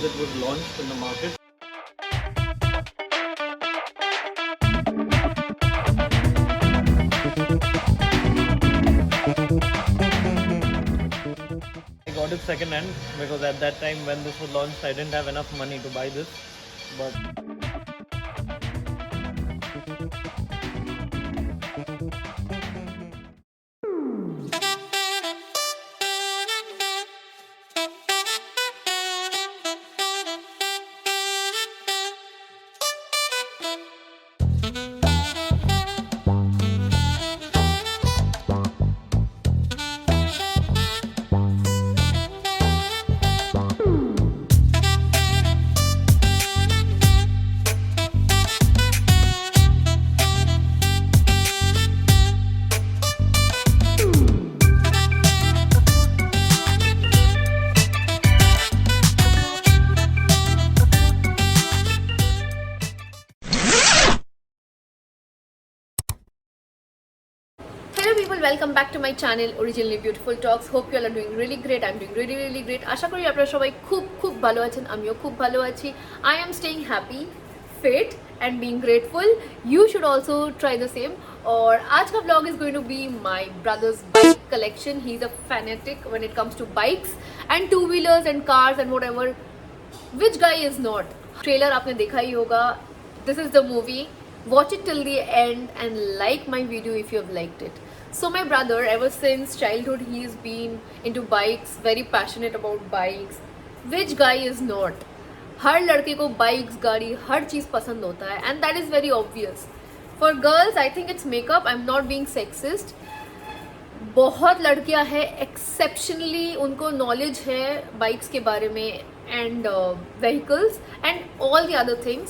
that was launched in the market. I got it second hand because at that time when this was launched I didn't have enough money to buy this, but Hello people, welcome back to my channel Originally Beautiful Talks. Hope you all are doing really great. I'm doing really great. আশা করি আপনারা সবাই খুব ভালো আছেন, আমিও খুব ভালো আছি. I am staying happy, fit and being grateful. You should also try the same. और आज का vlog is going to be my brother's bike collection. He's a fanatic when it comes to bikes and two-wheelers and cars and whatever. Which guy is not? Trailer आपने देखा ही होगा. This is the movie. Watch it till the end and like my video if you have liked it. So my brother, ever since childhood, he has been into bikes, very passionate about bikes. Which guy is not? हर लड़के को bikes, गाड़ी, हर चीज़ पसंद होता है and that is very obvious. For girls, I think it's makeup. I'm not being sexist. बहुत लड़कियां हैं exceptionally उनको knowledge है बाइक्स के बारे में and vehicles and all the other things.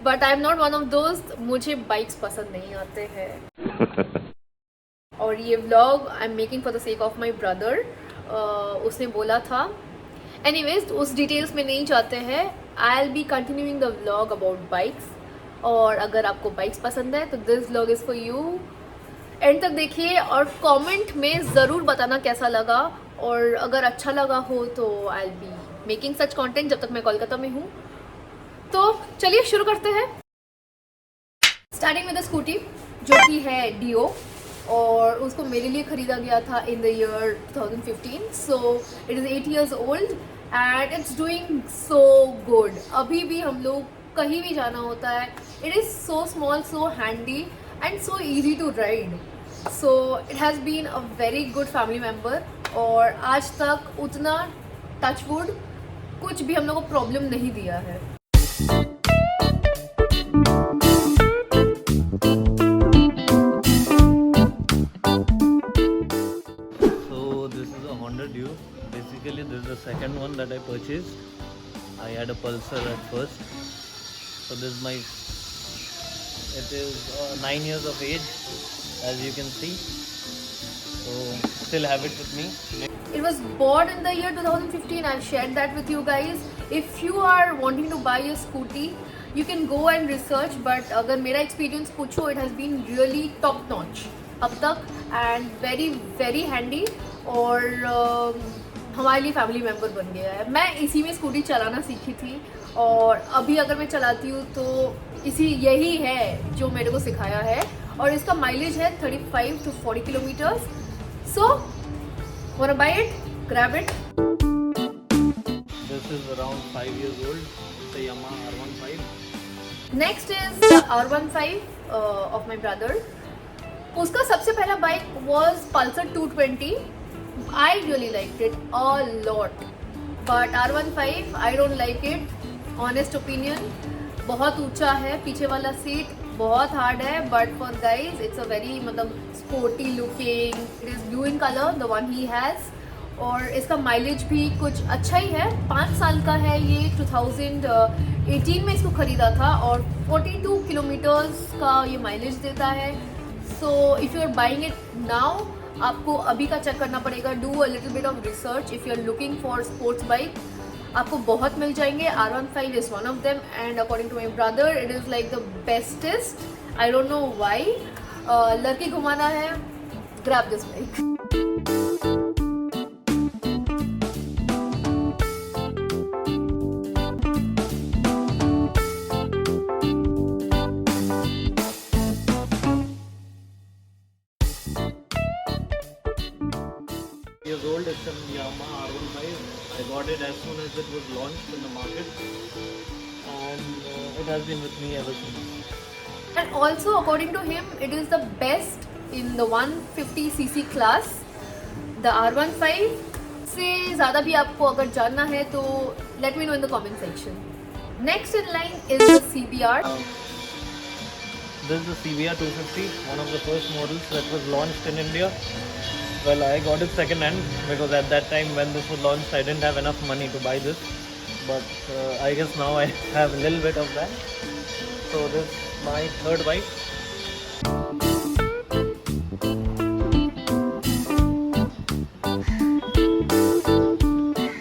But I'm not one of those. मुझे bikes पसंद नहीं आते हैं. और ये vlog I am making for the sake of my brother. उसने बोला था. एनीवेज उस डिटेल्स में नहीं जाते हैं. I will be continuing the vlog about bikes. और अगर आपको बाइक्स पसंद है तो this vlog is for you. And तक देखिए और कमेंट में ज़रूर बताना कैसा लगा. और अगर अच्छा लगा हो तो I will be making such content जब तक मैं कोलकाता में हूँ. तो चलिए शुरू करते हैं. स्टार्टिंग विद द स्कूटी जो कि है डियो और उसको मेरे लिए ख़रीदा गया था in the year 2015. So it is 8 years old and it's doing so good. अभी भी हम लोग कहीं भी जाना होता है. It is so small, so handy and so easy to ride. So it has been a very good family member. और आज तक उतना टचवुड कुछ भी हम लोग को प्रॉब्लम नहीं दिया है. Basically this is the second one that I purchased. I had a Pulsar at first. So this is my, it is 9 years of age as you can see. So still have it with me. It was bought in the year 2015. I've shared that with you guys. If you are wanting to buy a scooty, you can go and research. But अगर मेरा experience पूछो, it has been really top notch अब तक and very handy. और हमारे लिए family member बन गया है. मैं इसी में स्कूटी चलाना सीखी थी और अभी अगर मैं चलाती हूँ तो यही है जो मेरे को सिखाया है. और इसका माइलेज है 35 to 40 kilometres. So wanna buy it? Grab it. This is around 5 years old. It's a Yamaha R15. Next is the R15 of my brother. उसका सबसे पहला bike was Pulsar 220. I really liked it a lot. But R15 I don't like it. Honest opinion. बहुत ऊंचा है, पीछे वाला seat बहुत hard है. But for guys it's a very मतलब sporty looking. It is blue in color, the one he has. और इसका माइलेज भी कुछ अच्छा ही है. 5 साल का है ये. 2018 में इसको ख़रीदा था और 42 किलोमीटर्स का ये माइलेज देता है. So if you are buying it now आपको अभी का चेक करना पड़ेगा. Do a little bit of research if you are looking for sports bike. आपको बहुत मिल जाएंगे. R15 is one of them and according to my brother it is like the bestest. I don't know why. लड़की घुमाना है, grab this bike. bought it as soon as it was launched in the market, and it has been with me ever since. And also, according to him, it is the best in the 150cc class. The R15 से ज़्यादा भी आपको अगर जानना है तो let me know in the comment section. Next in line is the CBR. This is the CBR 250, one of the first models that was launched in India. Well, I got it second hand because at that time when this was launched, I didn't have enough money to buy this. But I guess now I have a little bit of that. So this is my third bike.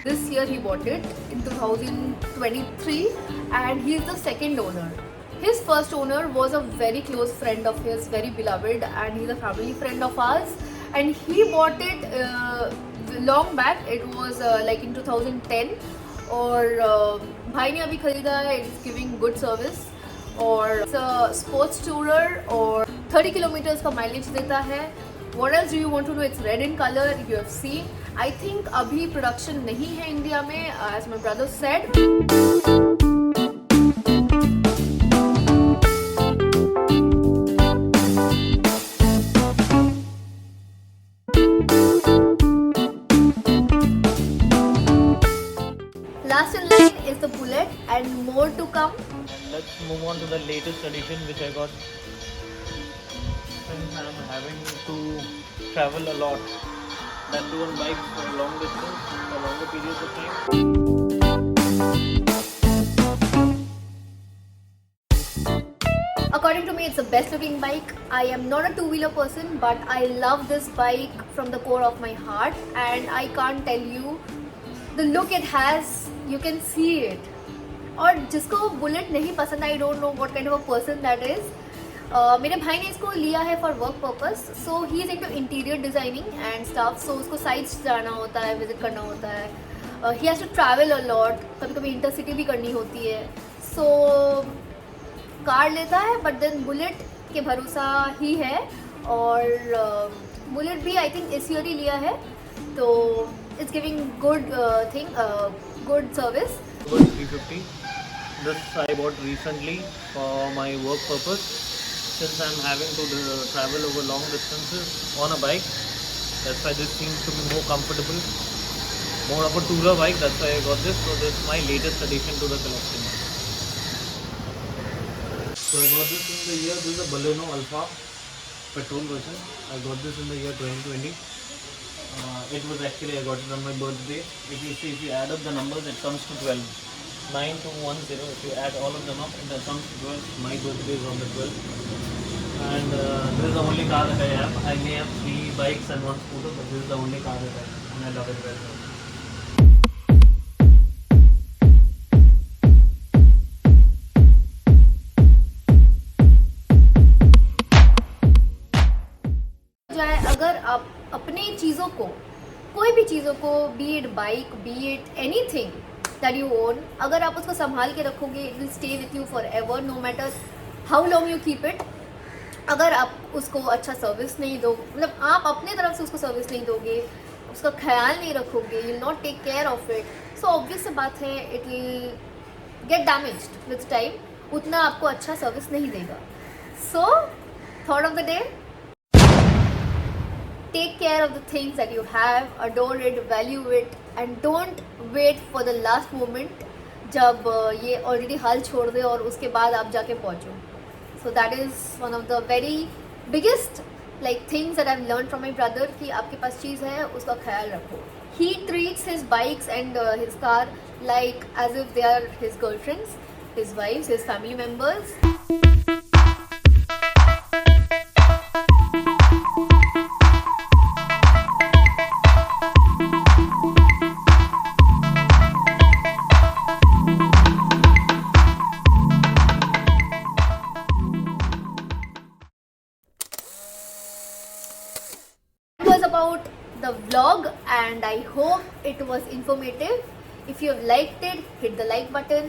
This year he bought it in 2023 and he is the second owner. His first owner was a very close friend of his, very beloved, and he's a family friend of ours. And he bought it long back. It was like in 2010. और भाई ने अभी खरीदा है. It's giving good service. और it's a sports tourer और 30 kilometres का mileage देता है. What else do you want to know? It's red in color. You have seen. I think अभी प्रोडक्शन नहीं है इंडिया में, as my brother said. Last in line is the Bullet and more to come. Let's move on to the latest edition which I got since I'm having to travel a lot. That too on bike for a long distance, for longer periods of time. According to me, it's the best looking bike. I am not a two-wheeler person, but I love this bike from the core of my heart, and I can't tell you the look it has. You can see it. और जिसको Bullet नहीं पसंद, I don't know what kind of a person that is. मेरे भाई ने इसको लिया है for work purpose. So he is into interior designing and stuff. So उसको साइट्स जाना होता है, विजिट करना होता है. He has to travel a lot. कभी कभी इंटरसिटी भी करनी होती है. सो कार लेता है, बट देन बुलेट के भरोसा ही है. और बुलेट भी आई थिंक इस ईयर ही लिया है. तो it's giving good thing, good service. 350. This I bought recently for my work purpose. Since I'm having to travel over long distances on a bike, that's why this seems to be more comfortable, more of a tourer bike. That's why I got this. So this is my latest addition to the collection. So I got this in the year. This is a Baleno Alpha petrol version. I got this in the year 2020. It was actually, I got it on my birthday. If you see, if you add up the numbers, it comes to 12. 9210. If you add all of them up, it comes to 12. My birthday is on the 12th. And this is the only car that I have. I may have 3 bikes and 1 scooter, but this is the only car that I have, and I love it very much. अगर आप अपनी चीज़ों को, कोई भी चीज़ों को, be it bike, be it anything that you own, अगर आप उसको संभाल के रखोगे, it will stay with you for ever, no matter how long you keep it. अगर आप उसको अच्छा सर्विस नहीं दो, मतलब आप अपने तरफ से उसको सर्विस नहीं दोगे, उसका ख्याल नहीं रखोगे, you will not take care of it, so obvious सी बात है it will get damaged with time. उतना आपको अच्छा सर्विस नहीं देगा. So thought of the day, take care of the things that you have, adore it, value it, and don't wait for the last moment जब ये already हाल छोड़ दे और उसके बाद आप जाके पहुँचो. So that is one of the very biggest like things that I've learned from my brother, कि आपके पास चीज़ है, उसका ख्याल रखो. He treats his bikes and his car like as if they are his girlfriends, his wives, his family members. About the vlog, and I hope it was informative. If you have liked it, hit the like button.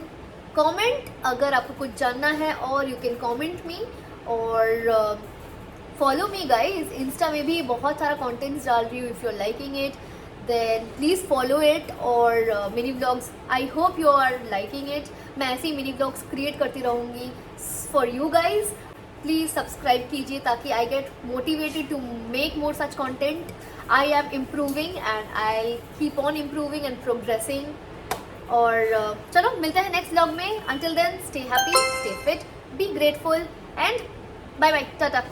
Comment अगर आपको कुछ जानना है, और you can comment me, और follow me guys. Insta में भी बहुत सारा contents डाल रही हूँ. If you're liking it, then please follow it और mini vlogs I hope you are liking it. मैं ऐसे ही मिनी व्लॉग्स क्रिएट करती रहूँगी for you guys. Please subscribe कीजिए ताकि I get motivated to make more such content. I am improving and I keep on improving and progressing. और चलो मिलते हैं नेक्स्ट व्लॉग में. Until then stay happy, stay fit, be grateful and bye bye, Tata.